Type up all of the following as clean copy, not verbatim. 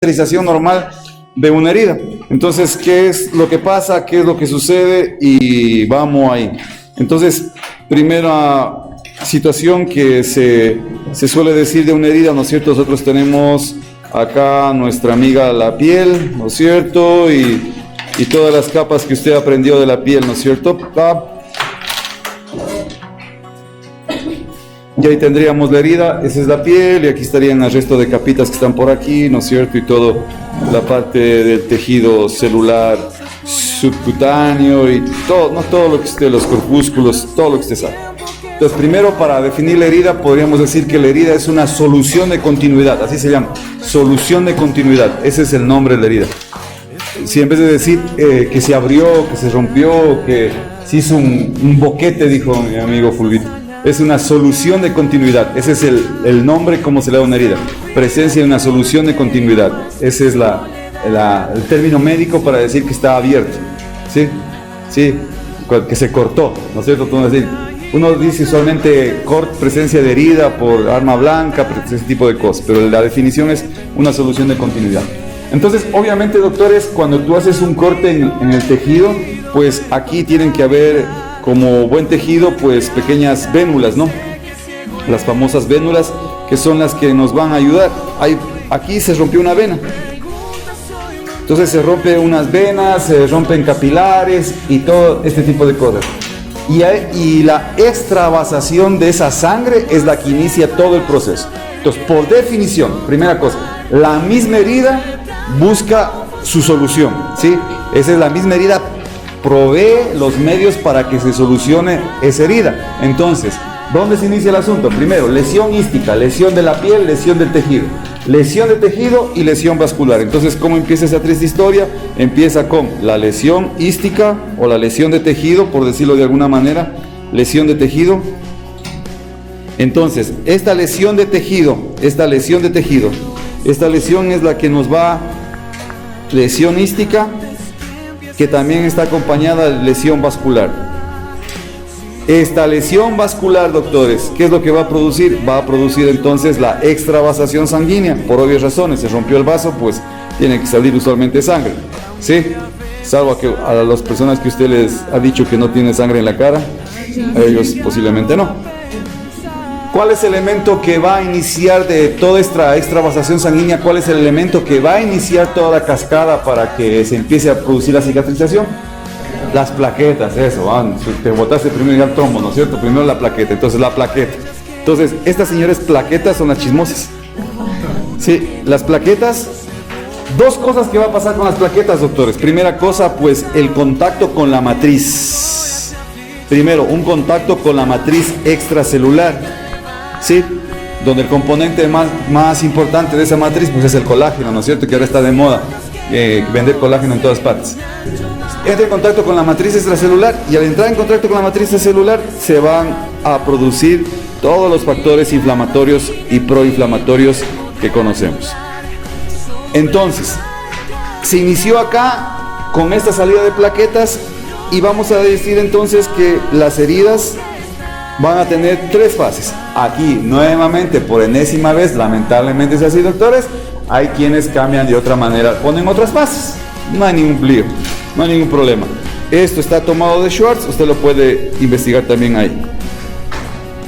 cicatrización normal de una herida. Entonces, ¿qué es lo que pasa? ¿Qué es lo que sucede? Y vamos ahí. Entonces, primera situación que se suele decir de una herida, ¿no es cierto? Nosotros tenemos acá nuestra amiga la piel, ¿no es cierto? Y todas las capas que usted aprendió de la piel, ¿no es cierto? Y ahí tendríamos la herida, esa es la piel, y aquí estarían el resto de capitas que están por aquí, ¿no es cierto? Y todo, la parte del tejido celular, subcutáneo y todo, no todo lo que esté, los corpúsculos, todo lo que usted sabe. Entonces, primero, para definir la herida, podríamos decir que la herida es una solución de continuidad, así se llama, solución de continuidad, ese es el nombre de la herida. Si en vez de decir que se abrió, que se rompió, que se hizo un boquete, dijo mi amigo Fulvito, es una solución de continuidad. Ese es el nombre como se le da a una herida. Presencia de una solución de continuidad. Ese es el término médico para decir que está abierto. ¿Sí? Sí, que se cortó, ¿no es cierto? Uno dice usualmente presencia de herida por arma blanca, ese tipo de cosas, pero la definición es una solución de continuidad. Entonces, obviamente, doctores, cuando tú haces un corte en el tejido, pues aquí tienen que haber, como buen tejido, pues pequeñas vénulas, ¿no? Las famosas vénulas, que son las que nos van a ayudar. Aquí se rompió una vena. Entonces se rompen unas venas, se rompen capilares y todo este tipo de cosas. Y la extravasación de esa sangre es la que inicia todo el proceso. Entonces, por definición, primera cosa, la misma herida busca su solución, ¿sí? Esa es la misma herida, provee los medios para que se solucione esa herida. Entonces, ¿dónde se inicia el asunto? Primero, lesión ística, lesión de la piel, lesión del tejido. Lesión de tejido y lesión vascular. Entonces, ¿cómo empieza esa triste historia? Empieza con la lesión ística o la lesión de tejido, por decirlo de alguna manera, lesión de tejido. Entonces, esta lesión es la que nos va, lesión ística, que también está acompañada de lesión vascular. Esta lesión vascular, doctores, ¿qué es lo que va a producir? Va a producir entonces la extravasación sanguínea, por obvias razones. Se rompió el vaso, pues tiene que salir usualmente sangre, ¿sí? Salvo a las personas que usted les ha dicho que no tiene sangre en la cara, a ellos posiblemente no. ¿Cuál es el elemento que va a iniciar de toda esta extravasación sanguínea? ¿Cuál es el elemento que va a iniciar toda la cascada para que se empiece a producir la cicatrización? Las plaquetas, eso, te botaste primero el trombo, ¿no es cierto? Primero la plaqueta, entonces la plaqueta. Entonces, estas señores plaquetas son las chismosas. Sí, las plaquetas, dos cosas que va a pasar con las plaquetas, doctores. Primera cosa, pues el contacto con la matriz. Primero, un contacto con la matriz extracelular. ¿Sí? Donde el componente más importante de esa matriz pues es el colágeno, ¿no es cierto? Que ahora está de moda vender colágeno en todas partes. Entra en contacto con la matriz extracelular y al entrar en contacto con la matriz extracelular se van a producir todos los factores inflamatorios y proinflamatorios que conocemos. Entonces, se inició acá con esta salida de plaquetas y vamos a decir entonces que las heridas van a tener tres fases. Aquí, nuevamente, por enésima vez, lamentablemente es así, doctores, hay quienes cambian de otra manera, ponen otras fases. No hay ningún lío, no hay ningún problema. Esto está tomado de Schwartz, usted lo puede investigar también ahí.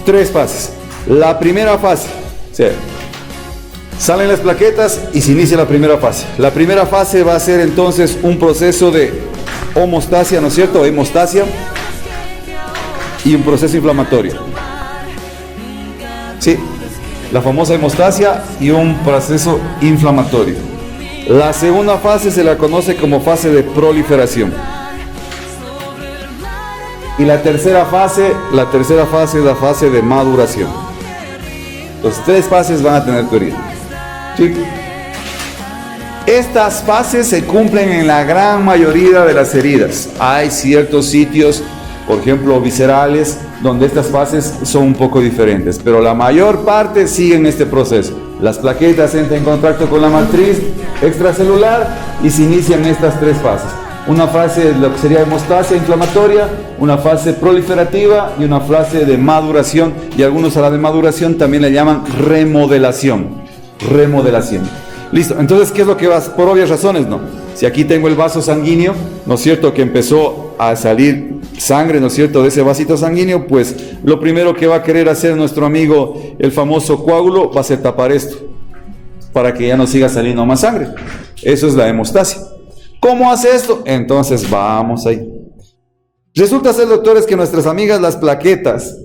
Tres fases. La primera fase, ¿sí? Salen las plaquetas y se inicia la primera fase. La primera fase va a ser entonces un proceso de homostasia, ¿no es cierto? Hemostasia. Y un proceso inflamatorio. Sí, la famosa hemostasia y un proceso inflamatorio. La segunda fase se la conoce como fase de proliferación. Y la tercera fase es la fase de maduración. Las tres fases van a tener tu herida. ¿Sí? Estas fases se cumplen en la gran mayoría de las heridas. Hay ciertos sitios, por ejemplo, viscerales, donde estas fases son un poco diferentes, pero la mayor parte siguen este proceso. Las plaquetas entran en contacto con la matriz extracelular y se inician estas tres fases. Una fase, lo que sería hemostasia inflamatoria, una fase proliferativa y una fase de maduración, y algunos a la de maduración también le llaman remodelación. Listo, entonces, ¿qué es lo que va? Por obvias razones, ¿no? Si aquí tengo el vaso sanguíneo, ¿no es cierto?, que empezó a salir sangre, ¿no es cierto?, de ese vasito sanguíneo, pues lo primero que va a querer hacer nuestro amigo, el famoso coágulo, va a ser tapar esto, para que ya no siga saliendo más sangre. Eso es la hemostasia. ¿Cómo hace esto? Entonces, vamos ahí. Resulta ser, doctores, que nuestras amigas, las plaquetas,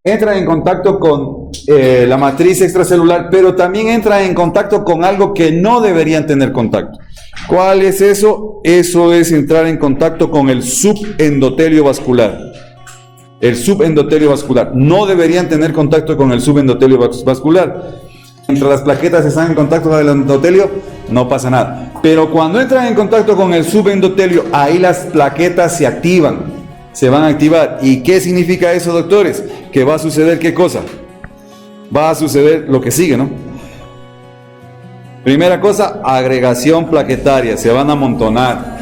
entran en contacto con la matriz extracelular, pero también entran en contacto con algo que no deberían tener contacto. ¿Cuál es eso? Eso es entrar en contacto con el subendotelio vascular. El subendotelio vascular. No deberían tener contacto con el subendotelio vascular. Mientras las plaquetas están en contacto con el endotelio, no pasa nada. Pero cuando entran en contacto con el subendotelio, ahí las plaquetas se activan. Se van a activar. ¿Y qué significa eso, doctores? Que va a suceder ¿qué cosa? Va a suceder lo que sigue, ¿no? Primera cosa, agregación plaquetaria. Se van a amontonar.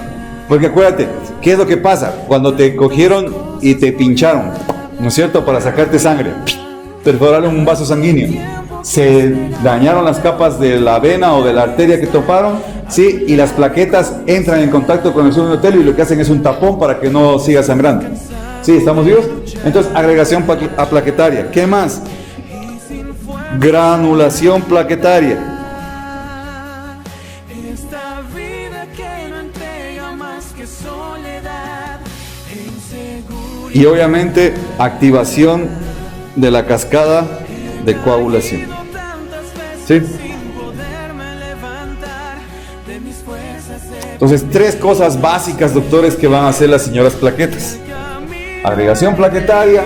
Porque acuérdate, ¿qué es lo que pasa? Cuando te cogieron y te pincharon, ¿no es cierto?, para sacarte sangre, perforaron un vaso sanguíneo, se dañaron las capas de la vena o de la arteria que toparon, ¿sí? Y las plaquetas entran en contacto con el subendotelio y lo que hacen es un tapón para que no siga sangrando. ¿Sí? ¿Estamos vivos? Entonces, agregación plaquetaria. ¿Qué más? Granulación plaquetaria. Y obviamente, activación de la cascada de coagulación. ¿Sí? Entonces, tres cosas básicas, doctores, que van a hacer las señoras plaquetas. Agregación plaquetaria,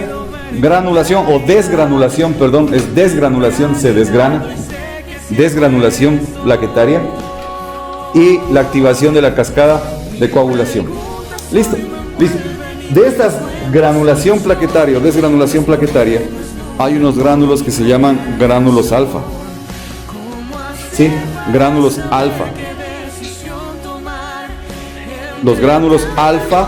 granulación o desgranulación, perdón, es desgranulación, se desgrana. Desgranulación plaquetaria y la activación de la cascada de coagulación. Listo, listo. De estas granulación plaquetaria o desgranulación plaquetaria, hay unos gránulos que se llaman gránulos alfa. ¿Sí? Gránulos alfa. Los gránulos alfa,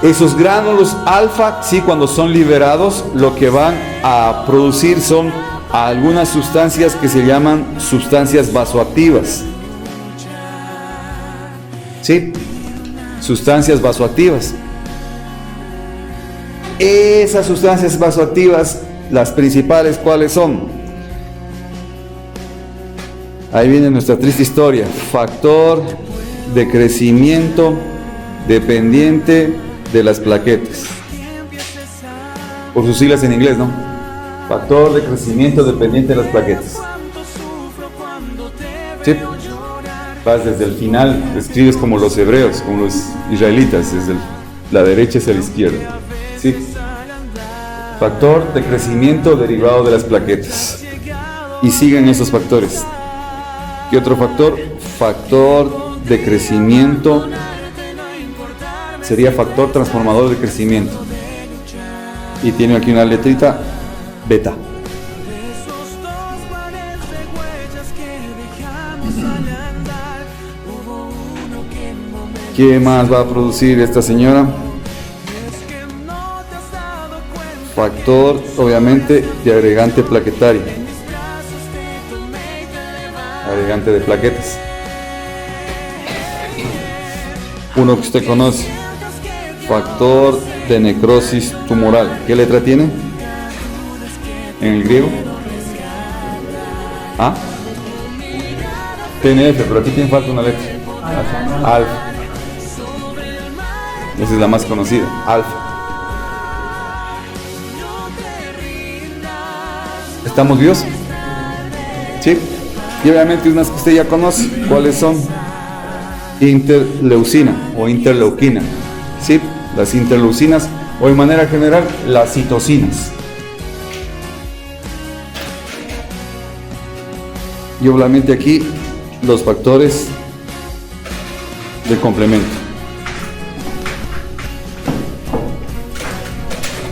esos gránulos alfa, sí, cuando son liberados, lo que van a producir son algunas sustancias que se llaman sustancias vasoactivas. ¿Sí? Sustancias vasoactivas. Esas sustancias vasoactivas, las principales, ¿cuáles son? Ahí viene nuestra triste historia. Factor de crecimiento dependiente de las plaquetas. Por sus siglas en inglés, ¿no? Factor de crecimiento dependiente de las plaquetas. ¿Sí? Vas desde el final, escribes como los hebreos, como los israelitas, desde la derecha hacia la izquierda. ¿Sí? Factor de crecimiento derivado de las plaquetas. Y siguen esos factores. ¿Qué otro factor? Factor de crecimiento sería factor transformador de crecimiento. Y tiene aquí una letrita beta. ¿Qué más va a producir esta señora? Factor, obviamente, de agregante plaquetario. Agregante de plaquetas. Uno que usted conoce. Factor de necrosis tumoral. ¿Qué letra tiene? En el griego. ¿Ah? Tiene F, pero aquí tiene falta una letra. Alfa. Esa es la más conocida. Alfa. ¿Estamos vivos? ¿Sí? Y obviamente unas que usted ya conoce. ¿Cuáles son? Interleucina o interleuquina. ¿Sí? Las interleucinas o de manera general las citocinas. Y obviamente aquí los factores de complemento.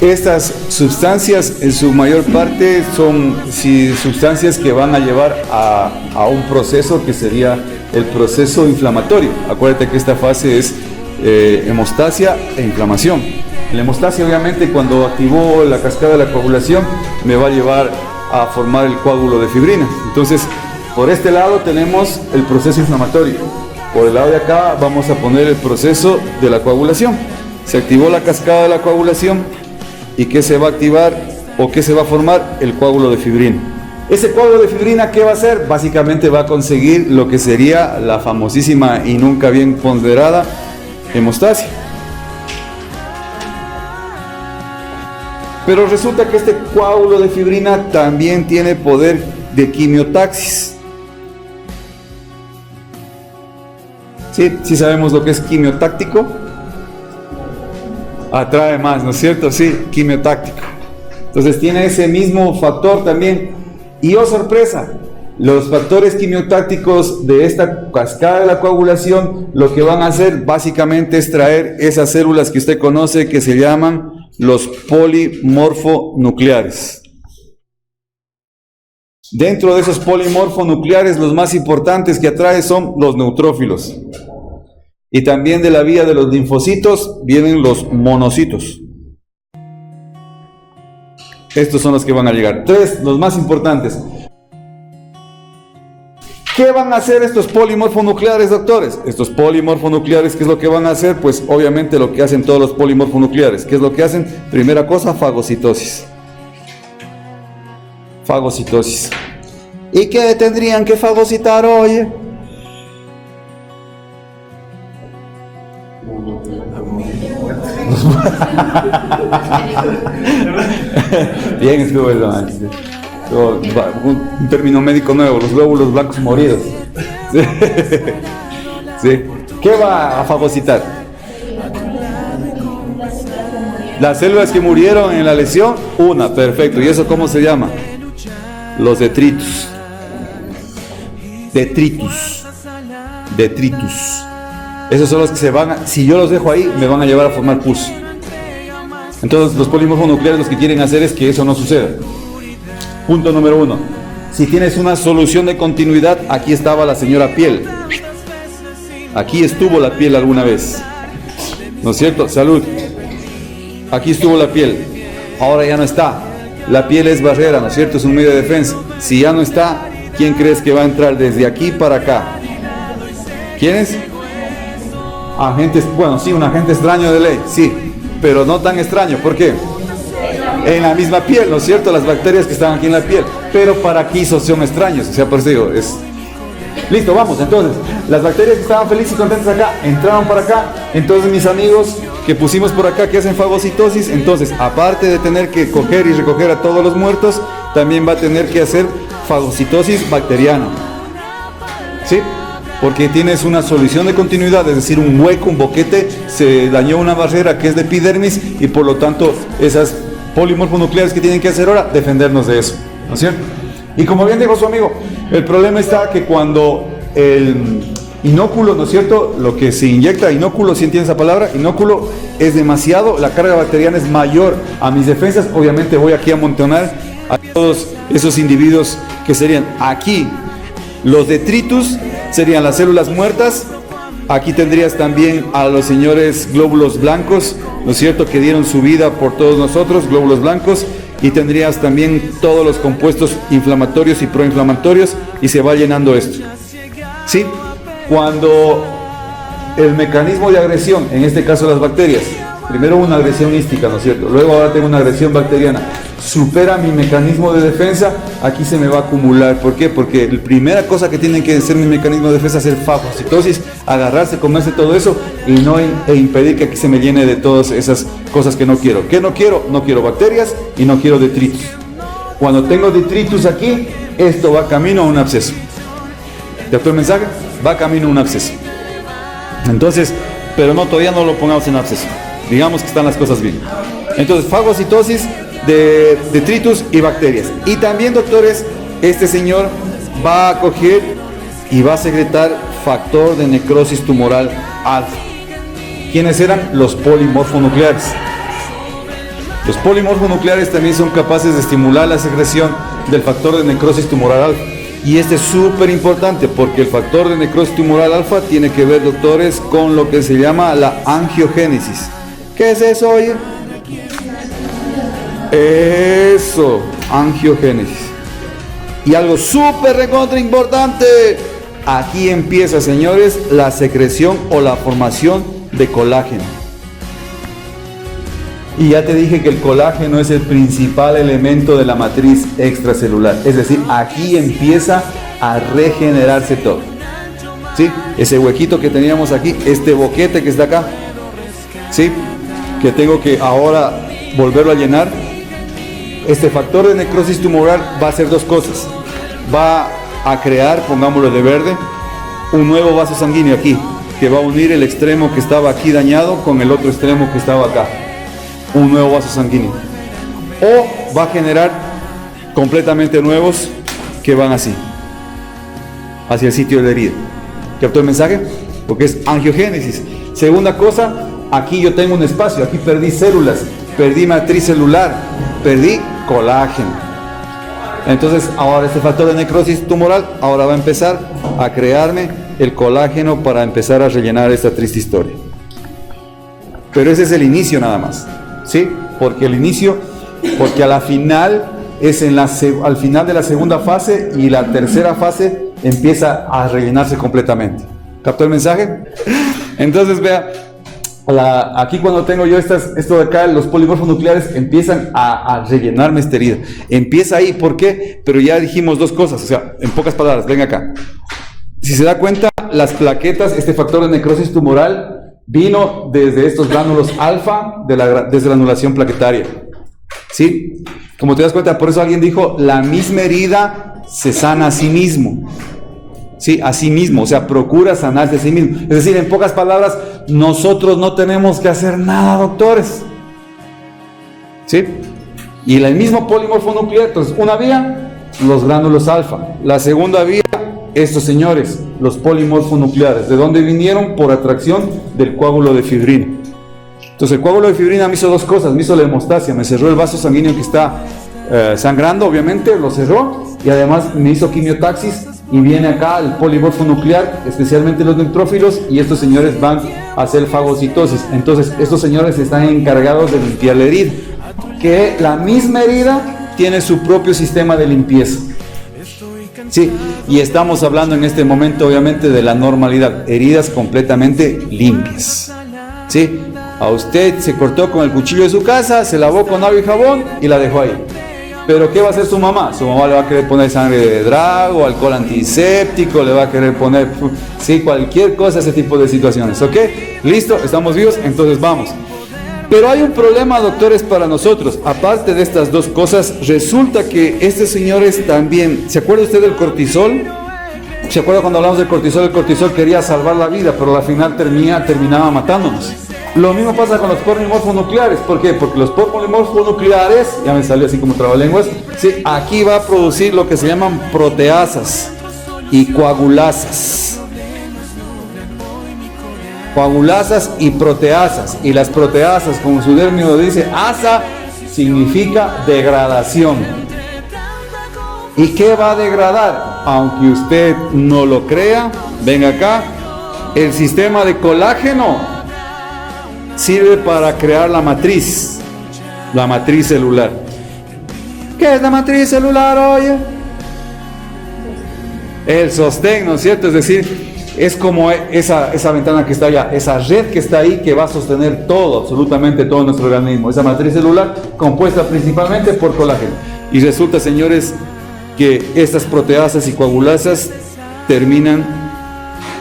Estas sustancias en su mayor parte son sustancias que van a llevar a un proceso que sería el proceso inflamatorio. Acuérdate que esta fase es hemostasia e inflamación. La hemostasia, obviamente, cuando activó la cascada de la coagulación, me va a llevar a formar el coágulo de fibrina. Entonces, Por este lado tenemos el proceso inflamatorio. Por el lado de acá vamos a poner el proceso de la coagulación. Se activó la cascada de la coagulación. ¿Y qué se va a activar o qué se va a formar? El coágulo de fibrina. Ese coágulo de fibrina, ¿qué va a hacer? Básicamente va a conseguir lo que sería la famosísima y nunca bien ponderada hemostasia. Pero resulta que este coágulo de fibrina también tiene poder de quimiotaxis. Sí sabemos lo que es quimiotáctico. Atrae más, ¿no es cierto? Sí, quimiotáctico. Entonces tiene ese mismo factor también. Y oh sorpresa, los factores quimiotácticos de esta cascada de la coagulación lo que van a hacer básicamente es traer esas células que usted conoce que se llaman los polimorfonucleares. Dentro de esos polimorfonucleares, los más importantes que atrae son los neutrófilos. Y también de la vía de los linfocitos vienen los monocitos. Estos son los que van a llegar. Tres, los más importantes. ¿Qué van a hacer estos polimorfonucleares, doctores? Estos polimorfonucleares, ¿qué es lo que van a hacer? Pues obviamente lo que hacen todos los polimorfonucleares. ¿Qué es lo que hacen? Primera cosa, fagocitosis. Fagocitosis. ¿Y qué tendrían que fagocitar, oye? Bien, estuvo eso. Un término médico nuevo, los glóbulos blancos moridos. Sí. Sí. ¿Qué va a fagocitar? Las células que murieron en la lesión, una, perfecto. ¿Y eso cómo se llama? Los detritus. Detritus. Detritus. Esos son los que se van a, si yo los dejo ahí, me van a llevar a formar pus. Entonces los polimorfonucleares lo que quieren hacer es que eso no suceda. Punto número 1. Si tienes una solución de continuidad, aquí estaba la señora piel. Aquí estuvo la piel alguna vez. ¿No es cierto? Salud. Aquí estuvo la piel. Ahora ya no está. La piel es barrera, ¿no es cierto? Es un medio de defensa. Si ya no está, ¿quién crees que va a entrar desde aquí para acá? ¿Quién es? Agentes, bueno, sí, un agente extraño de ley, sí, pero no tan extraño. ¿Por qué? En la misma piel, ¿no es cierto? Las bacterias que están aquí en la piel, pero para aquí son extraños, o sea, por eso digo, es... Listo, vamos, entonces, las bacterias que estaban felices y contentas acá, entraron para acá, entonces mis amigos que pusimos por acá que hacen fagocitosis, entonces, aparte de tener que coger y recoger a todos los muertos, también va a tener que hacer fagocitosis bacteriana, ¿sí? Porque tienes una solución de continuidad, es decir, un hueco, un boquete, se dañó una barrera que es de epidermis y por lo tanto esas polimorfonucleares que tienen que hacer ahora, defendernos de eso, ¿no es cierto? Y como bien dijo su amigo, el problema está que cuando el inóculo, ¿no es cierto? Lo que se inyecta, inóculo, ¿sí entienden esa palabra? Inóculo es demasiado, la carga bacteriana es mayor a mis defensas, obviamente voy aquí a amontonar a todos esos individuos que serían aquí. Los detritus serían las células muertas. Aquí tendrías también a los señores glóbulos blancos, ¿no es cierto?, que dieron su vida por todos nosotros, glóbulos blancos. Y tendrías también todos los compuestos inflamatorios y proinflamatorios y se va llenando esto. ¿Sí? Cuando el mecanismo de agresión, en este caso las bacterias, primero una agresión hística, ¿no es cierto? Luego ahora tengo una agresión bacteriana. Supera mi mecanismo de defensa, aquí se me va a acumular. ¿Por qué? Porque la primera cosa que tienen que hacer mi mecanismo de defensa es hacer fagocitosis, agarrarse, comerse todo eso y no impedir que aquí se me llene de todas esas cosas que no quiero. ¿Qué no quiero? No quiero bacterias y no quiero detritus. Cuando tengo detritus aquí, esto va camino a un absceso. ¿Captó el mensaje? Va camino a un absceso. Entonces, pero no, todavía no lo pongamos en absceso. Digamos que están las cosas bien. Entonces, fagocitosis de detritus y bacterias. Y también, doctores, este señor va a coger y va a secretar factor de necrosis tumoral alfa. ¿Quiénes eran? Los polimorfonucleares. Los polimorfonucleares también son capaces de estimular la secreción del factor de necrosis tumoral alfa. Y este es súper importante porque el factor de necrosis tumoral alfa tiene que ver, doctores, con lo que se llama la angiogénesis. ¿Qué es eso, oye? Eso, angiogénesis. Y algo súper recontra importante, aquí empieza, señores, la secreción o la formación de colágeno. Y ya te dije que el colágeno es el principal elemento de la matriz extracelular. Es decir, aquí empieza a regenerarse todo. ¿Sí? Ese huequito que teníamos aquí, este boquete que está acá, ¿sí? Que tengo que ahora volverlo a llenar. Este factor de necrosis tumoral va a hacer dos cosas. Va a crear, pongámoslo de verde, un nuevo vaso sanguíneo aquí, que va a unir el extremo que estaba aquí dañado con el otro extremo que estaba acá. Un nuevo vaso sanguíneo. O va a generar completamente nuevos que van así, hacia el sitio de la herida. ¿Captó el mensaje? Porque es angiogénesis. Segunda cosa, aquí yo tengo un espacio, aquí perdí células, perdí matriz celular, perdí colágeno. Entonces ahora este factor de necrosis tumoral ahora va a empezar a crearme el colágeno para empezar a rellenar esta triste historia. Pero ese es el inicio nada más, ¿sí? Porque el inicio, porque a la final es al final de la segunda fase, y la tercera fase empieza a rellenarse completamente. ¿Captó el mensaje? Entonces vea, aquí cuando tengo yo esto de acá, los polimorfos nucleares empiezan a rellenarme esta herida. Empieza ahí, ¿por qué? Pero ya dijimos dos cosas, o sea, en pocas palabras, venga acá. Si se da cuenta, las plaquetas, este factor de necrosis tumoral vino desde estos gránulos alfa, desde la anulación plaquetaria. ¿Sí? Como te das cuenta, por eso alguien dijo, la misma herida se sana a sí mismo. Sí, a sí mismo, o sea, procura sanarse a sí mismo. Es decir, en pocas palabras, nosotros no tenemos que hacer nada, doctores. ¿Sí? Y el mismo polimorfo nuclear, entonces, una vía, los gránulos alfa. La segunda vía, estos señores, los polimorfonucleares. ¿De dónde vinieron? Por atracción del coágulo de fibrina. Entonces, el coágulo de fibrina me hizo dos cosas. Me hizo la hemostasia, me cerró el vaso sanguíneo que está sangrando, obviamente, lo cerró. Y además me hizo quimiotaxis. Y viene acá el polimorfo nuclear, especialmente los neutrófilos, y estos señores van a hacer fagocitosis. Entonces, estos señores están encargados de limpiar la herida. Que la misma herida tiene su propio sistema de limpieza. Sí, y estamos hablando en este momento, obviamente, de la normalidad. Heridas completamente limpias. Sí, a usted se cortó con el cuchillo de su casa, se lavó con agua y jabón y la dejó ahí. Pero ¿qué va a hacer su mamá? Su mamá le va a querer poner sangre de drago, alcohol antiséptico, le va a querer poner, sí, cualquier cosa, ese tipo de situaciones, ¿ok? ¿Listo? ¿Estamos vivos? Entonces vamos. Pero hay un problema, doctores, para nosotros. Aparte de estas dos cosas, resulta que estos señores también, ¿se acuerda usted del cortisol? ¿Se acuerda cuando hablamos del cortisol? El cortisol quería salvar la vida, pero al final terminaba matándonos. Lo mismo pasa con los polimorfonucleares. ¿Por qué? Porque los polimorfonucleares, ya me salió así como trabalenguas, sí, aquí va a producir lo que se llaman proteasas y coagulasas. Coagulasas y proteasas. Y las proteasas, como su término dice, asa significa degradación. ¿Y qué va a degradar? Aunque usted no lo crea, venga acá, el sistema de colágeno sirve para crear la matriz celular. ¿Qué es la matriz celular, oye? El sostén, ¿no es cierto? Es decir, es como esa ventana que está allá, esa red que está ahí que va a sostener todo, absolutamente todo nuestro organismo. Esa matriz celular compuesta principalmente por colágeno. Y resulta, señores, que estas proteasas y coagulasas terminan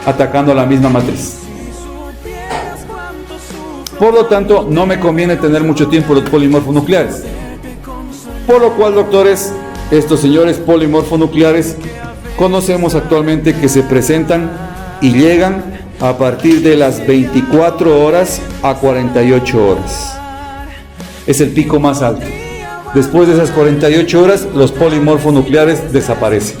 atacando a la misma matriz. Por lo tanto, no me conviene tener mucho tiempo los polimorfonucleares. Por lo cual, doctores, estos señores polimorfonucleares conocemos actualmente que se presentan y llegan a partir de las 24 horas a 48 horas. Es el pico más alto. Después de esas 48 horas, los polimorfonucleares desaparecen.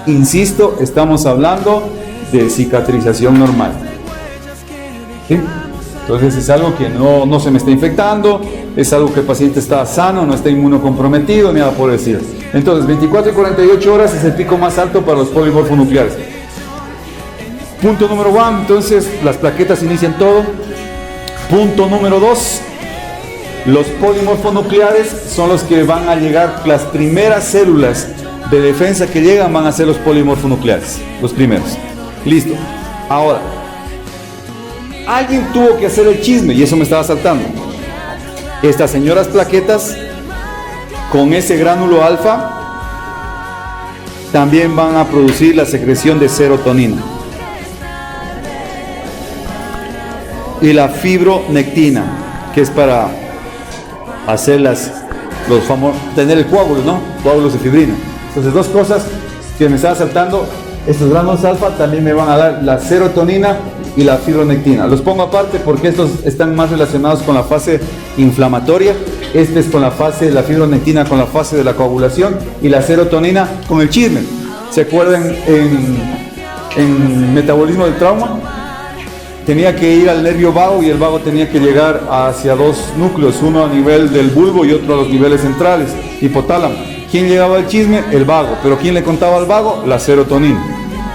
Insisto, estamos hablando de cicatrización normal. ¿Sí? Entonces es algo que no se me está infectando, es algo que el paciente está sano, no está inmunocomprometido, nada por decir. Entonces 24 y 48 horas es el pico más alto para los polimorfonucleares. Punto número 1, entonces las plaquetas inician todo. Punto número 2, Los polimorfonucleares son los que van a llegar, las primeras células de defensa que llegan van a ser los polimorfonucleares, los primeros. Listo. Ahora, alguien tuvo que hacer el chisme y eso me estaba saltando. Estas señoras plaquetas con ese gránulo alfa también van a producir la secreción de serotonina y la fibronectina, que es para hacer los famosos, tener el coágulo, ¿no? Coágulos de fibrina. Entonces, dos cosas que me estaba saltando. Estos gránulos alfa también me van a dar la serotonina y la fibronectina. Los pongo aparte porque estos están más relacionados con la fase inflamatoria. Este es con la fibronectina con la fase de la coagulación y la serotonina con el chisme. ¿Se acuerdan en metabolismo del trauma? Tenía que ir al nervio vago y el vago tenía que llegar hacia dos núcleos, uno a nivel del bulbo y otro a los niveles centrales, hipotálamo. ¿Quién llegaba al chisme? El vago. ¿Pero quién le contaba al vago? La serotonina.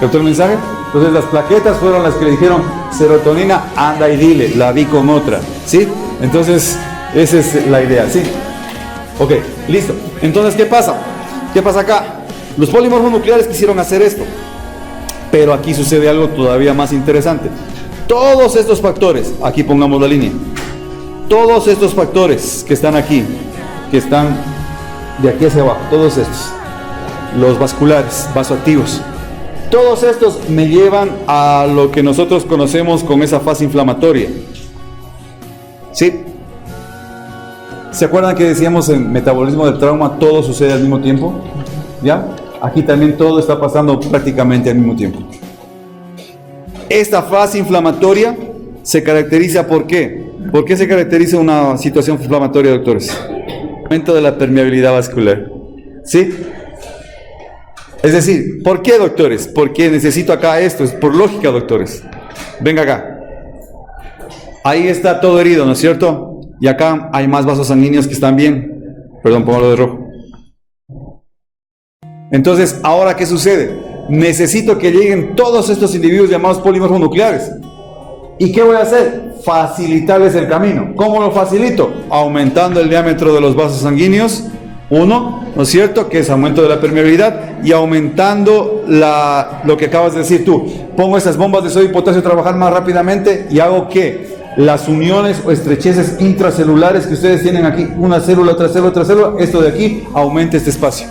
¿Captó el mensaje? Entonces las plaquetas fueron las que le dijeron, serotonina, anda y dile, la vi con otra. ¿Sí? Entonces, esa es la idea. ¿Sí? Ok, listo. Entonces, ¿qué pasa? ¿Qué pasa acá? Los polimorfonucleares quisieron hacer esto. Pero aquí sucede algo todavía más interesante. Todos estos factores, aquí pongamos la línea, todos estos factores que están aquí, que están de aquí hacia abajo, todos estos, los vasculares, vasoactivos, todos estos me llevan a lo que nosotros conocemos con esa fase inflamatoria. ¿Sí? ¿Se acuerdan que decíamos en metabolismo del trauma todo sucede al mismo tiempo? ¿Ya? Aquí también todo está pasando prácticamente al mismo tiempo. Esta fase inflamatoria se caracteriza ¿por qué? ¿Por qué se caracteriza una situación inflamatoria, doctores? Aumento de la permeabilidad vascular. ¿Sí? Es decir, ¿por qué, doctores? Porque necesito acá esto, es por lógica, doctores. Venga acá. Ahí está todo herido, ¿no es cierto? Y acá hay más vasos sanguíneos que están bien. Perdón, póngalo de rojo. Entonces, ¿ahora qué sucede? Necesito que lleguen todos estos individuos llamados polimorfonucleares. ¿Y qué voy a hacer? Facilitarles el camino. ¿Cómo lo facilito? Aumentando el diámetro de los vasos sanguíneos. Uno, ¿no es cierto? Que es aumento de la permeabilidad. Y aumentando lo que acabas de decir tú. Pongo esas bombas de sodio y potasio a trabajar más rápidamente y hago que las uniones o estrecheces intracelulares que ustedes tienen aquí, una célula, otra célula, otra célula, esto de aquí, aumente este espacio.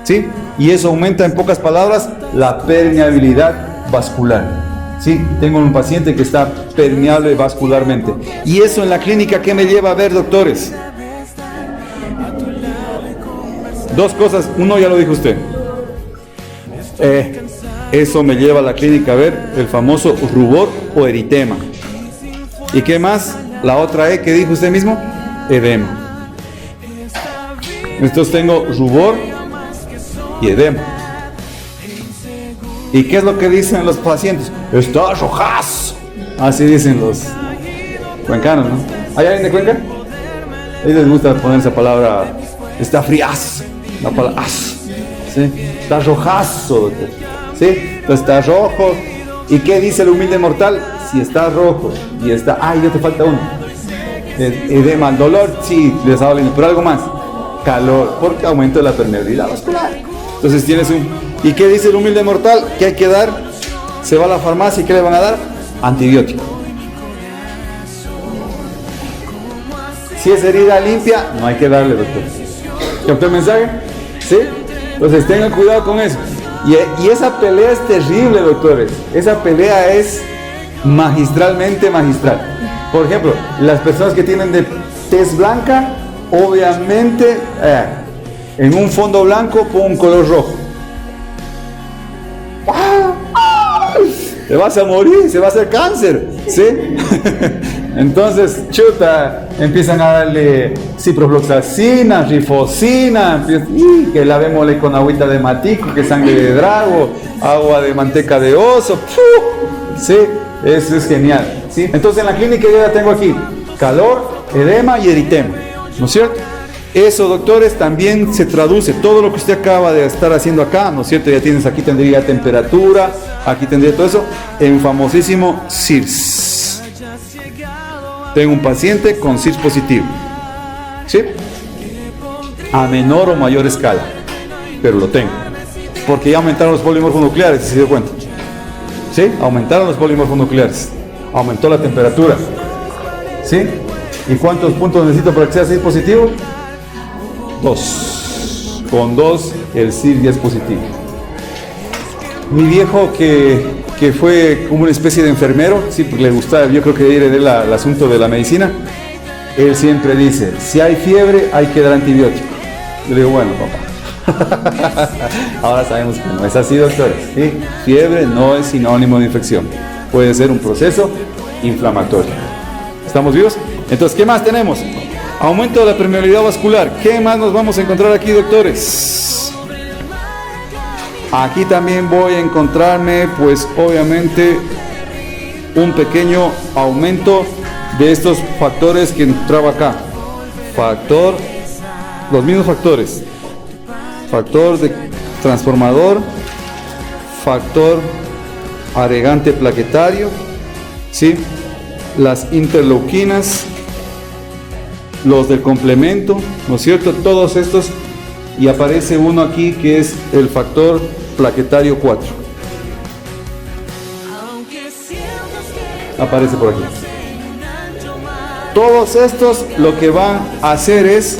¿Sí? Y eso aumenta, en pocas palabras, la permeabilidad vascular. ¿Sí? Tengo un paciente que está permeable vascularmente. Y eso en la clínica, ¿qué me lleva a ver, doctores? Dos cosas. Uno ya lo dijo usted. Eso me lleva a la clínica a ver el famoso rubor o eritema. ¿Y qué más? La otra E que dijo usted mismo, edema. Entonces tengo rubor y edema. ¿Y qué es lo que dicen los pacientes? Está rojazo. Así dicen los cuencanos, ¿no? ¿Hay alguien de Cuenca? A ellos les gusta poner esa palabra, está friazo, la palabra as, ¿sí? Está rojazo, doctor. ¿Sí? Entonces está rojo. ¿Y qué dice el humilde mortal? Si está rojo y está, ay, ya te falta uno. Edema, dolor, sí, les hablo, pero algo más. Calor, porque aumento de la permeabilidad vascular. Entonces tienes un... ¿Y qué dice el humilde mortal? ¿Qué hay que dar? Se va a la farmacia y ¿qué le van a dar? Antibiótico. Si es herida limpia, no hay que darle, doctor. ¿Captó el mensaje? ¿Sí? Entonces tengan cuidado con eso. Y esa pelea es terrible, doctores. Esa pelea es magistralmente magistral. Por ejemplo, las personas que tienen de tez blanca, obviamente, en un fondo blanco pon un color rojo. Te vas a morir, se va a hacer cáncer, ¿sí? Entonces, chuta, empiezan a darle ciprofloxacina, rifocina, que lavémosle con agüita de matico, que sangre de drago, agua de manteca de oso, ¿sí? Eso es genial, ¿sí? Entonces en la clínica yo ya tengo aquí calor, edema y eritema, ¿no es cierto? Eso, doctores, también se traduce, todo lo que usted acaba de estar haciendo acá, ¿no es cierto? Ya tienes, aquí tendría temperatura, aquí tendría todo eso, en famosísimo SIRS. Tengo un paciente con SIRS positivo. ¿Sí? A menor o mayor escala, pero lo tengo. Porque ya aumentaron los polimorfos nucleares, ¿se dio cuenta? ¿Sí? Aumentaron los polimorfos nucleares. Aumentó la temperatura. ¿Sí? ¿Y cuántos puntos necesito para que sea 6 positivo? 2. Con 2 el CIR ya es positivo. Mi viejo que fue como una especie de enfermero, sí, porque le gustaba, yo creo que heredé el asunto de la medicina, él siempre dice, si hay fiebre hay que dar antibiótico. Yo le digo, bueno, papá, ahora sabemos que no es así, doctores, ¿sí? Fiebre no es sinónimo de infección, puede ser un proceso inflamatorio. ¿Estamos vivos? Entonces, ¿qué más tenemos? Aumento de la permeabilidad vascular. ¿Qué más nos vamos a encontrar aquí, doctores? Aquí también voy a encontrarme, pues obviamente, un pequeño aumento de estos factores que entraba acá. Los mismos factores. Factor de transformador, factor agregante plaquetario, ¿sí? Las interleuquinas, los del complemento, ¿no es cierto? Todos estos, y aparece uno aquí que es el factor plaquetario 4. Aparece por aquí. Todos estos lo que van a hacer es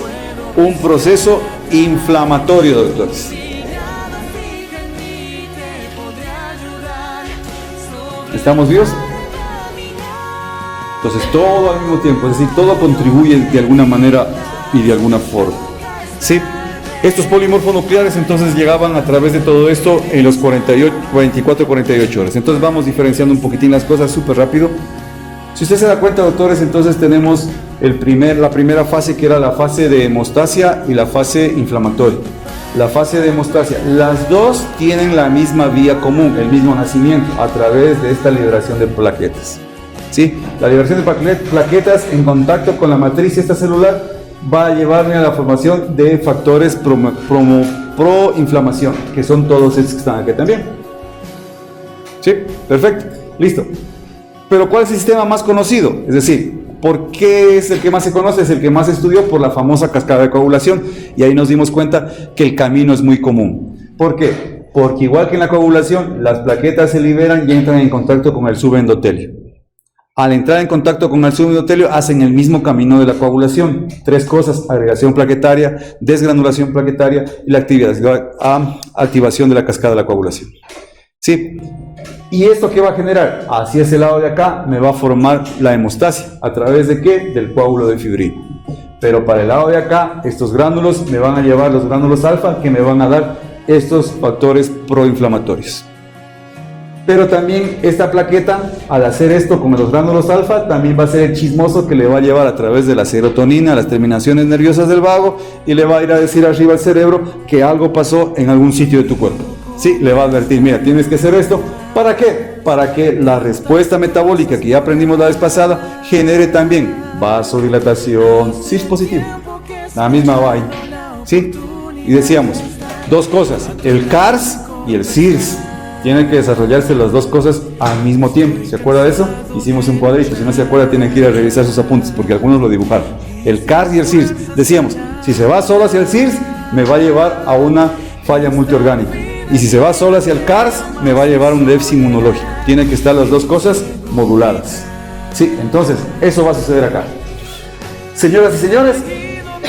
un proceso inflamatorio, doctores. ¿Estamos vivos? Entonces todo al mismo tiempo, es decir, todo contribuye de alguna manera y de alguna forma. ¿Sí? Estos polimorfos nucleares entonces llegaban a través de todo esto en los 24-48 horas. Entonces vamos diferenciando un poquitín las cosas súper rápido. Si usted se da cuenta, doctores, entonces tenemos la primera fase, que era la fase de hemostasia y la fase inflamatoria. La fase de hemostasia, las dos tienen la misma vía común, el mismo nacimiento, a través de esta liberación de plaquetas. ¿Sí? La liberación de plaquetas en contacto con la matriz celular va a llevarme a la formación de factores pro-inflamación, que son todos estos que están aquí también. ¿Sí? Perfecto. Listo. Pero ¿cuál es el sistema más conocido? Es decir, ¿por qué es el que más se conoce? Es el que más se estudió por la famosa cascada de coagulación. Y ahí nos dimos cuenta que el camino es muy común. ¿Por qué? Porque igual que en la coagulación, las plaquetas se liberan y entran en contacto con el subendotelio. Al entrar en contacto con el subendotelio, hacen el mismo camino de la coagulación. 3 cosas: agregación plaquetaria, desgranulación plaquetaria y la activación de la cascada de la coagulación. ¿Sí? ¿Y esto qué va a generar? Hacia ese lado de acá me va a formar la hemostasia. ¿A través de qué? Del coágulo de fibrina. Pero para el lado de acá, estos gránulos me van a llevar los gránulos alfa, que me van a dar estos factores proinflamatorios. Pero también esta plaqueta, al hacer esto con los gránulos alfa, también va a ser el chismoso que le va a llevar a través de la serotonina a las terminaciones nerviosas del vago y le va a ir a decir arriba al cerebro que algo pasó en algún sitio de tu cuerpo. Sí, le va a advertir, mira, tienes que hacer esto. ¿Para qué? Para que la respuesta metabólica que ya aprendimos la vez pasada genere también vasodilatación, CIRS positivo. La misma vaina. ¿Sí? Y decíamos, 2 cosas, el CARS y el CIRS. Tienen que desarrollarse las 2 cosas al mismo tiempo. ¿Se acuerda de eso? Hicimos un cuadrito. Si no se acuerda, tienen que ir a revisar sus apuntes, porque algunos lo dibujaron. El CARS y el CIRS. Decíamos, si se va solo hacia el CIRS, me va a llevar a una falla multiorgánica. Y si se va solo hacia el CARS, me va a llevar a un déficit inmunológico. Tienen que estar las 2 cosas moduladas. Sí, entonces, eso va a suceder acá. Señoras y señores,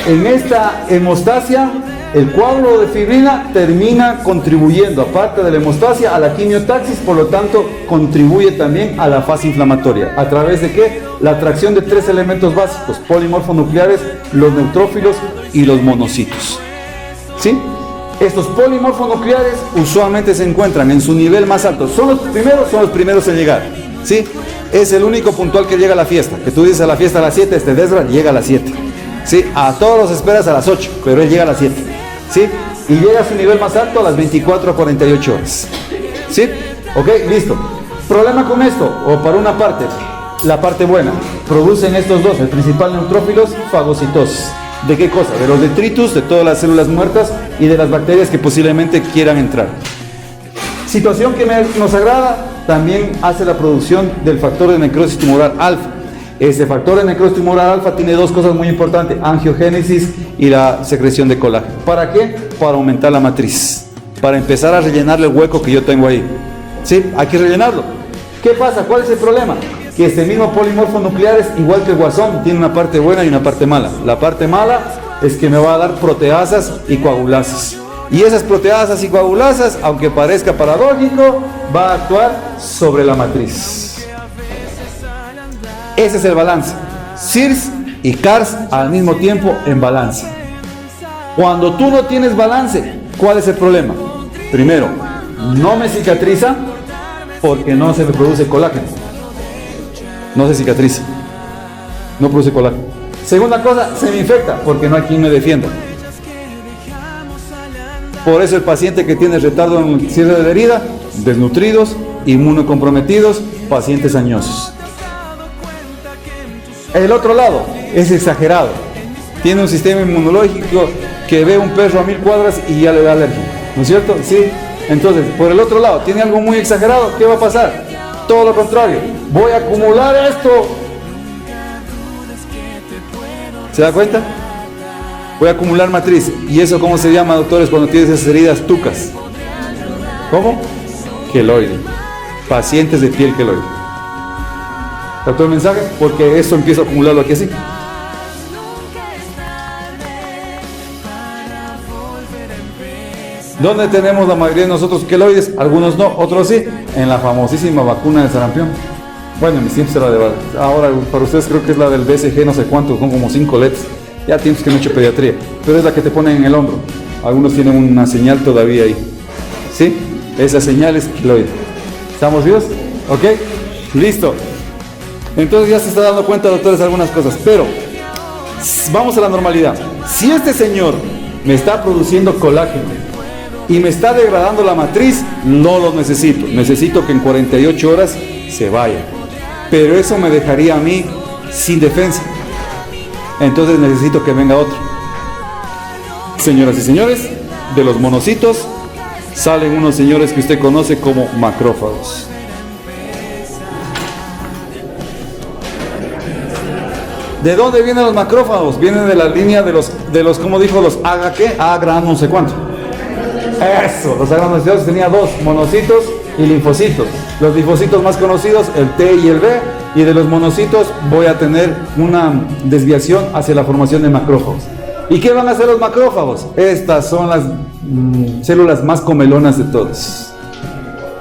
en esta hemostasia, el coágulo de fibrina termina contribuyendo, aparte de la hemostasia, a la quimiotaxis, por lo tanto, contribuye también a la fase inflamatoria. ¿A través de qué? La atracción de 3 elementos básicos, polimorfonucleares, los neutrófilos y los monocitos. ¿Sí? Estos polimorfonucleares usualmente se encuentran en su nivel más alto. Son los primeros en llegar. ¿Sí? Es el único puntual que llega a la fiesta. Que tú dices a la fiesta a las 7, este Desra llega a las 7. ¿Sí? A todos los esperas a las 8, pero él llega a las 7. ¿Sí? Y llega a su nivel más alto a las 24 a 48 horas. ¿Sí? Ok, listo. Problema con esto, o para una parte, la parte buena, producen estos 2, el principal neutrófilos, fagocitosis. ¿De qué cosa? De los detritus, de todas las células muertas y de las bacterias que posiblemente quieran entrar. Situación que nos agrada, también hace la producción del factor de necrosis tumoral alfa. Ese factor de necrosis tumoral alfa tiene dos cosas muy importantes: angiogénesis y la secreción de colágeno. ¿Para qué? Para aumentar la matriz, para empezar a rellenarle el hueco que yo tengo ahí. ¿Sí? Hay que rellenarlo. ¿Qué pasa? ¿Cuál es el problema? Que este mismo polimorfo nuclear es igual que el guasón, tiene una parte buena y una parte mala. La parte mala es que me va a dar proteasas y coagulasas. Y esas proteasas y coagulasas, aunque parezca paradójico, va a actuar sobre la matriz. Ese es el balance. CIRS y CARS al mismo tiempo en balance. Cuando tú no tienes balance, ¿cuál es el problema? Primero, no me cicatriza porque no se me produce colágeno. No se cicatriza, no produce colágeno. Segunda cosa, se me infecta porque no hay quien me defienda. Por eso el paciente que tiene retardo en el cierre de la herida, desnutridos, inmunocomprometidos, pacientes añosos. El otro lado es exagerado. Tiene un sistema inmunológico que ve un perro a 1000 cuadras y ya le da alergia. ¿No es cierto? Sí. Entonces, por el otro lado, tiene algo muy exagerado. ¿Qué va a pasar? Todo lo contrario. Voy a acumular esto. ¿Se da cuenta? Voy a acumular matriz. ¿Y eso cómo se llama, doctores, cuando tienes esas heridas tucas? ¿Cómo? Queloide. Pacientes de piel queloide. ¿Captó el mensaje? Porque eso empieza a acumularlo aquí así. ¿Dónde tenemos la mayoría de nosotros queloides? Algunos no, otros sí. En la famosísima vacuna de sarampión. Bueno, en mis tiempos era de... Ahora para ustedes creo que es la del BCG, no sé cuánto, son como 5 LEDs. Ya tiempos que no he hecho pediatría. Pero es la que te ponen en el hombro. Algunos tienen una señal todavía ahí. ¿Sí? Esa señal es queloide. ¿Estamos vivos? ¿Ok? Listo. Entonces ya se está dando cuenta, doctores, algunas cosas. Pero vamos a la normalidad. Si este señor me está produciendo colágeno y me está degradando la matriz, no lo necesito. Necesito que en 48 horas se vaya. Pero eso me dejaría a mí sin defensa. Entonces necesito que venga otro. Señoras y señores, de los monocitos salen unos señores que usted conoce como macrófagos. ¿De dónde vienen los macrófagos? Vienen de la línea de los ¿cómo dijo? Los AGA, ¿qué? AGRA no sé cuánto. Eso, los agranocitos tenía dos, monocitos y linfocitos. Los linfocitos más conocidos, el T y el B, y de los monocitos voy a tener una desviación hacia la formación de macrófagos. ¿Y qué van a hacer los macrófagos? Estas son las células más comelonas de todos.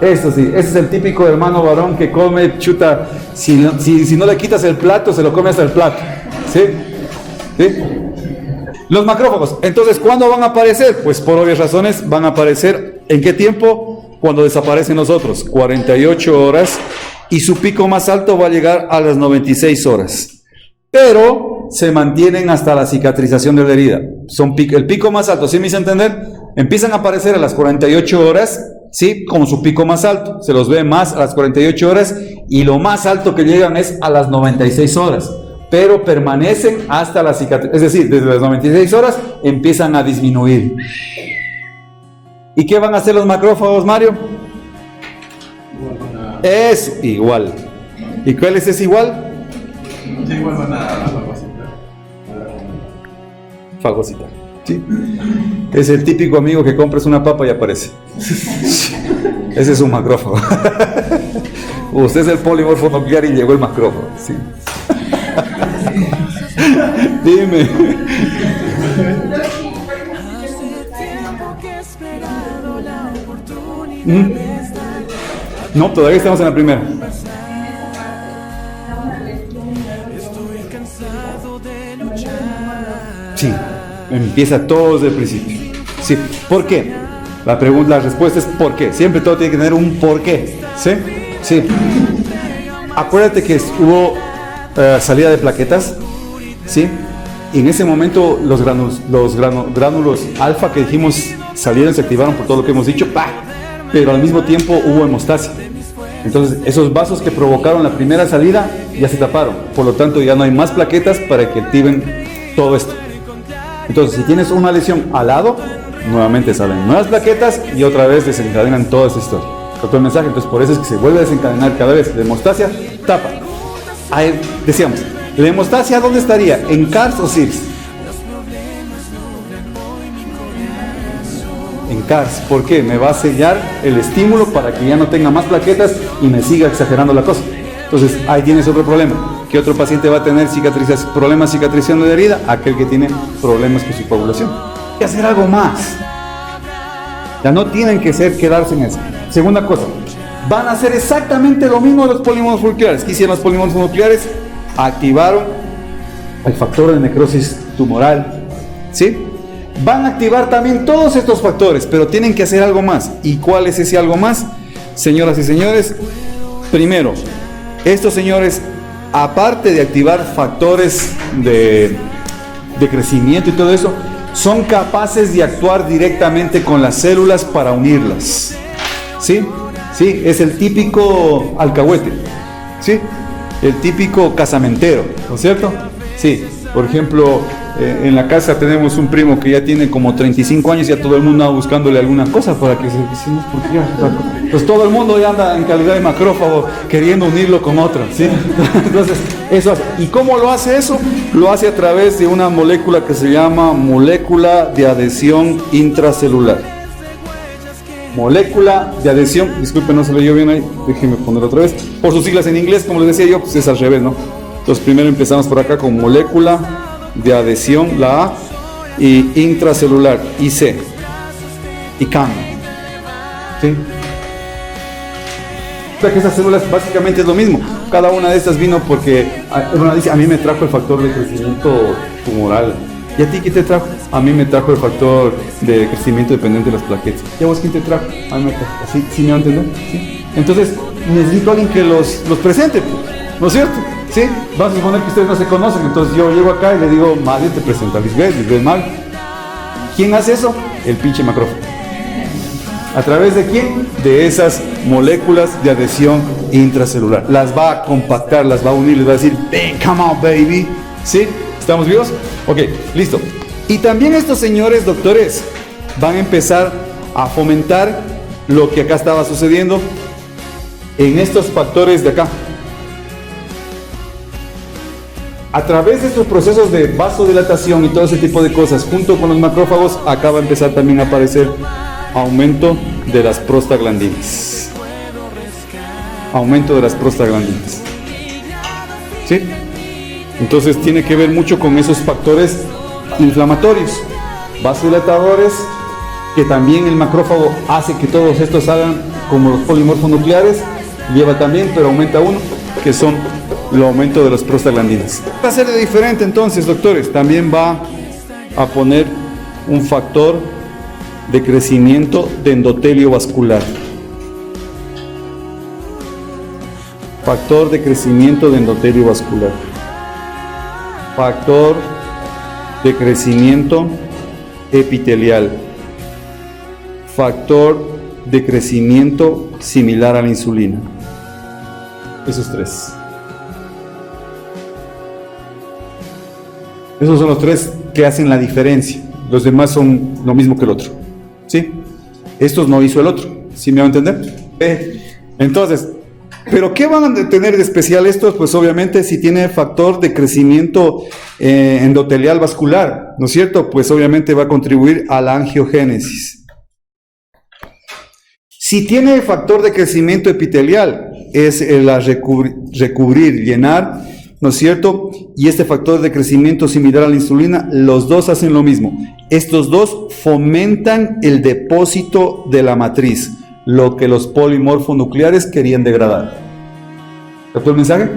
Esto sí, ese es el típico hermano varón que come, chuta, si no le quitas el plato, se lo come hasta el plato. ¿Sí? ¿Sí? Los macrófagos, entonces, ¿cuándo van a aparecer? Pues por obvias razones van a aparecer, ¿en qué tiempo? Cuando desaparecen los otros, 48 horas, y su pico más alto va a llegar a las 96 horas. Pero se mantienen hasta la cicatrización de la herida. El pico más alto, ¿sí me hice entender? Empiezan a aparecer a las 48 horas, ¿sí? Con su pico más alto, se los ve más a las 48 horas, y lo más alto que llegan es a las 96 horas. Pero permanecen hasta la cicatrización, es decir, desde las 96 horas empiezan a disminuir. ¿Y qué van a hacer los macrófagos, Mario? Es igual. ¿Y cuál es ese igual? Sí, igual van a fagocitar. ¿Sí? Es el típico amigo que compras una papa y aparece. Ese es un macrófago. Usted es el polimorfo nuclear y llegó el macrófago. ¿Sí? Dime. No, todavía estamos en la primera. Sí, empieza todo desde el principio. Sí, ¿por qué? La respuesta es ¿por qué? Siempre todo tiene que tener un por qué. ¿Sí? Sí. Acuérdate que hubo salida de plaquetas, ¿sí? Y en ese momento los gránulos alfa que dijimos salieron, se activaron por todo lo que hemos dicho, ¡pah! Pero al mismo tiempo hubo hemostasia. Entonces esos vasos que provocaron la primera salida ya se taparon, por lo tanto ya no hay más plaquetas para que activen todo esto. Entonces si tienes una lesión al lado, nuevamente salen nuevas plaquetas y otra vez desencadenan toda esta historia. ¿Captó el mensaje? Entonces por eso es que se vuelve a desencadenar cada vez. La hemostasia tapa. Ahí, decíamos, la hemostasia, ¿dónde estaría? ¿En CARS o CIRS? En CARS. ¿Por qué? Me va a sellar el estímulo para que ya no tenga más plaquetas y me siga exagerando la cosa. Entonces, ahí tienes otro problema. ¿Qué otro paciente va a tener problemas cicatrización de herida? Aquel que tiene problemas con su coagulación. Hay que hacer algo más. Ya no tienen que quedarse en eso. Segunda cosa, van a hacer exactamente lo mismo de los polímeros nucleares. ¿Qué hicieron los polímeros nucleares? Activaron el factor de necrosis tumoral, ¿sí? Van a activar también todos estos factores, pero tienen que hacer algo más. ¿Y cuál es ese algo más? Señoras y señores, primero, estos señores, aparte de activar factores de crecimiento y todo eso, son capaces de actuar directamente con las células para unirlas. ¿Sí? Sí, es el típico alcahuete, ¿sí? El típico casamentero, ¿no es cierto? Sí, por ejemplo, en la casa tenemos un primo que ya tiene como 35 años y ya todo el mundo anda buscándole alguna cosa para que se... Pues todo el mundo ya anda en calidad de macrófago queriendo unirlo con otra, ¿sí? Entonces, eso hace. ¿Y cómo lo hace eso? Lo hace a través de una molécula que se llama molécula de adhesión intracelular. Molécula de adhesión, disculpen, no se leyó bien ahí, déjenme poner otra vez. Por sus siglas en inglés, como les decía yo, pues es al revés, ¿no? Entonces primero empezamos por acá con molécula de adhesión, la A, y intracelular, IC, y CAM, ¿sí? O sea que esas células básicamente es lo mismo. Cada una de estas vino porque una dice, a mí me trajo el factor de crecimiento tumoral. ¿Y a ti qué te trajo? A mí me trajo el factor de crecimiento dependiente de las plaquetas. ¿Y a vos quién te trajo? A mí me trajo. ¿Sí? ¿Sí me va a entender? ¿Sí? Entonces necesito a alguien que los presente, ¿no es cierto? ¿Sí? Vamos a suponer que ustedes no se conocen. Entonces yo llego acá y le digo, Mario te presenta a Lisbeth Mal. ¿Quién hace eso? El pinche macrófago. ¿A través de quién? De esas moléculas de adhesión intracelular. Las va a compactar, las va a unir, les va a decir, hey, come on, baby. ¿Sí? ¿Estamos vivos? Ok, listo. Y también estos señores doctores van a empezar a fomentar lo que acá estaba sucediendo en estos factores de acá. A través de estos procesos de vasodilatación y todo ese tipo de cosas, junto con los macrófagos, acá va a empezar también a aparecer aumento de las prostaglandinas. Aumento de las prostaglandinas. ¿Sí? Entonces tiene que ver mucho con esos factores inflamatorios, vasodilatadores, que también el macrófago hace que todos estos hagan como los polimorfonucleares, lleva también, pero aumenta uno, que son el aumento de las prostaglandinas. Va a ser de diferente entonces, doctores, también va a poner un factor de crecimiento de endotelio vascular. Factor de crecimiento de endotelio vascular. Factor de crecimiento epitelial. Factor de crecimiento similar a la insulina. Esos tres. Esos son los tres que hacen la diferencia. Los demás son lo mismo que el otro. ¿Sí? Estos no hizo el otro. ¿Sí me va a entender? Entonces, ¿pero qué van a tener de especial estos? Pues obviamente si tiene factor de crecimiento endotelial vascular, ¿no es cierto? Pues obviamente va a contribuir a la angiogénesis. Si tiene factor de crecimiento epitelial, es el recubrir, llenar, ¿no es cierto? Y este factor de crecimiento similar a la insulina, los dos hacen lo mismo. Estos dos fomentan el depósito de la matriz, lo que los polimorfonucleares querían degradar. ¿Captó el mensaje?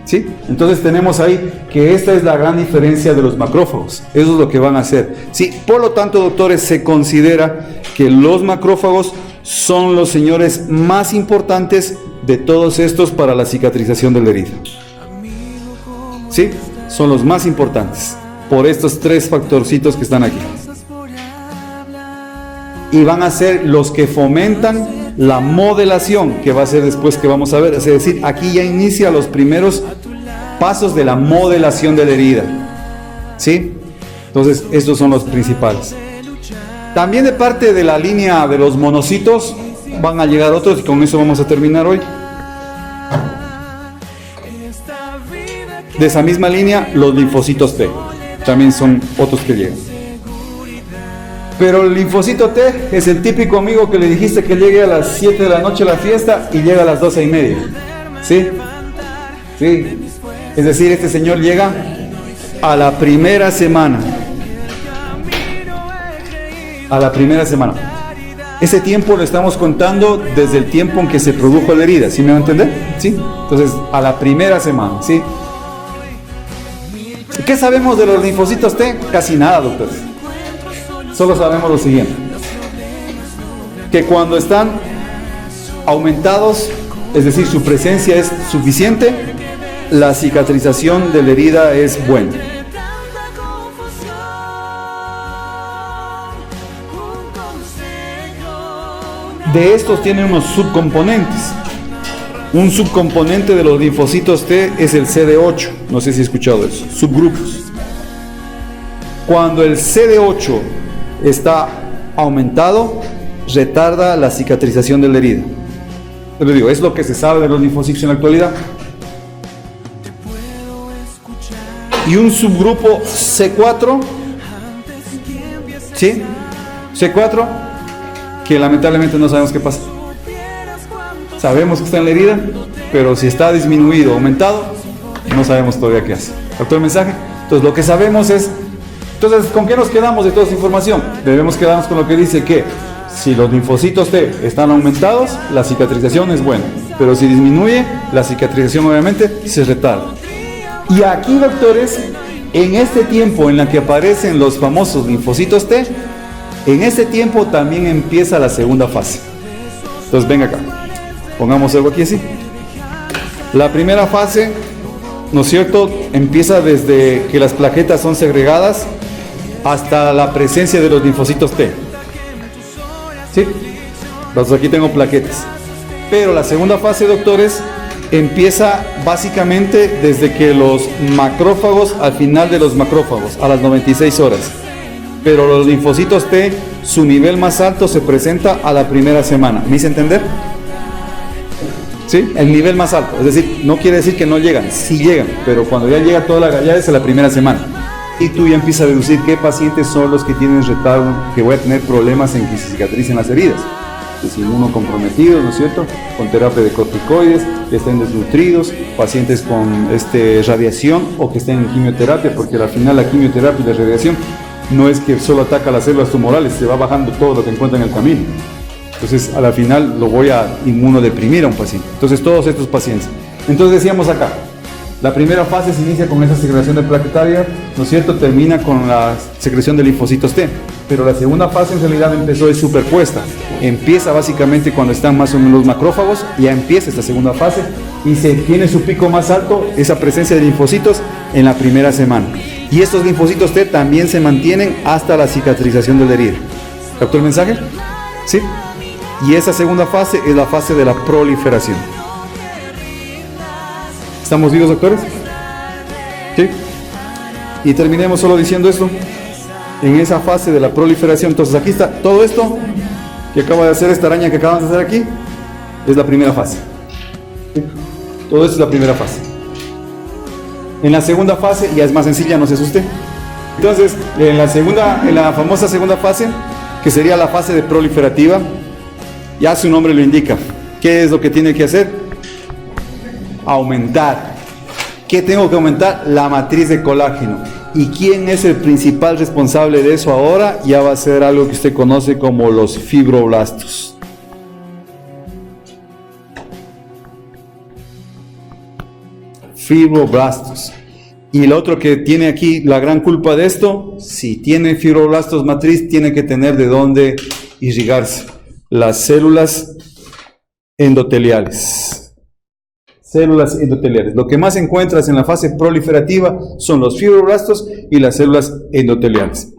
¿Sí? Entonces tenemos ahí que esta es la gran diferencia de los macrófagos. Eso es lo que van a hacer. Sí, por lo tanto, doctores, se considera que los macrófagos son los señores más importantes de todos estos para la cicatrización de la herida. ¿Sí? Son los más importantes por estos tres factorcitos que están aquí. Y van a ser los que fomentan la modelación, que va a ser después que vamos a ver. Es decir, aquí ya inicia los primeros pasos de la modelación de la herida. ¿Sí? Entonces, estos son los principales. También de parte de la línea de los monocitos van a llegar otros y con eso vamos a terminar hoy. De esa misma línea, los linfocitos T también son otros que llegan. Pero el linfocito T es el típico amigo que le dijiste que llegue a las 7 de la noche a la fiesta y llega a las 12:30. ¿Sí? Sí. Es decir, este señor llega a la primera semana. A la primera semana. Ese tiempo lo estamos contando desde el tiempo en que se produjo la herida. ¿Sí me va a entender? ¿Sí? Entonces, a la primera semana. ¿Sí? ¿Qué sabemos de los linfocitos T? Casi nada, doctores. Solo sabemos lo siguiente: que cuando están aumentados, es decir, su presencia es suficiente, la cicatrización de la herida es buena. De estos tienen unos subcomponentes. Un subcomponente de los linfocitos T es el CD8. No sé si he escuchado eso. Subgrupos. Cuando el CD8 está aumentado, retarda la cicatrización de la herida. Les digo, es lo que se sabe de los linfocitos en la actualidad. Y un subgrupo C4, ¿sí? C4, que lamentablemente no sabemos qué pasa. Sabemos que está en la herida, pero si está disminuido o aumentado, no sabemos todavía qué hace. ¿Captó el mensaje? Entonces, lo que sabemos es... Entonces, ¿con qué nos quedamos de toda esa información? Debemos quedarnos con lo que dice que si los linfocitos T están aumentados, la cicatrización es buena. Pero si disminuye, la cicatrización obviamente se retarda. Y aquí, doctores, en este tiempo en el que aparecen los famosos linfocitos T, en este tiempo también empieza la segunda fase. Entonces, venga acá. Pongamos algo aquí así. La primera fase, ¿no es cierto?, empieza desde que las plaquetas son segregadas hasta la presencia de los linfocitos T. ¿Sí? Entonces aquí tengo plaquetas. Pero la segunda fase, doctores, empieza básicamente desde que los macrófagos, al final de los macrófagos, a las 96 horas. Pero los linfocitos T, su nivel más alto se presenta a la primera semana. ¿Me hice entender? ¿Sí? El nivel más alto. Es decir, no quiere decir que no llegan, sí llegan, pero cuando ya llega toda la gallada es a la primera semana. Y tú ya empiezas a deducir qué pacientes son los que tienen retardo, que voy a tener problemas en que se cicatricen las heridas. Es inmunocomprometidos, ¿no es cierto? Con terapia de corticoides, que estén desnutridos, pacientes con radiación o que estén en quimioterapia, porque al final la quimioterapia y la radiación no es que solo ataca las células tumorales, se va bajando todo lo que encuentra en el camino. Entonces, a la final lo voy a inmunodeprimir a un paciente. Entonces, todos estos pacientes. Entonces, decíamos acá, la primera fase se inicia con esa secreción de plaquetaria, ¿no es cierto? Termina con la secreción de linfocitos T. Pero la segunda fase en realidad empezó es superpuesta. Empieza básicamente cuando están más o menos los macrófagos, ya empieza esta segunda fase y se tiene su pico más alto, esa presencia de linfocitos, en la primera semana. Y estos linfocitos T también se mantienen hasta la cicatrización de la herida. ¿Captó el mensaje? ¿Sí? Y esa segunda fase es la fase de la proliferación. ¿Estamos vivos, doctores? ¿Sí? Y terminemos solo diciendo esto. En esa fase de la proliferación, entonces aquí está todo esto que acaba de hacer esta araña que acabamos de hacer aquí, es la primera fase. ¿Sí? Todo esto es la primera fase. En la segunda fase ya es más sencilla, no se asuste. Entonces, en la famosa segunda fase, que sería la fase de proliferativa, ya su nombre lo indica. ¿Qué es lo que tiene que hacer? Aumentar. ¿Qué tengo que aumentar? La matriz de colágeno. ¿Y quién es el principal responsable de eso ahora? Ya va a ser algo que usted conoce como los fibroblastos. Fibroblastos. Y el otro que tiene aquí la gran culpa de esto, si tiene fibroblastos matriz, tiene que tener de dónde irrigarse. Las células endoteliales. Células endoteliales. Lo que más encuentras en la fase proliferativa son los fibroblastos y las células endoteliales.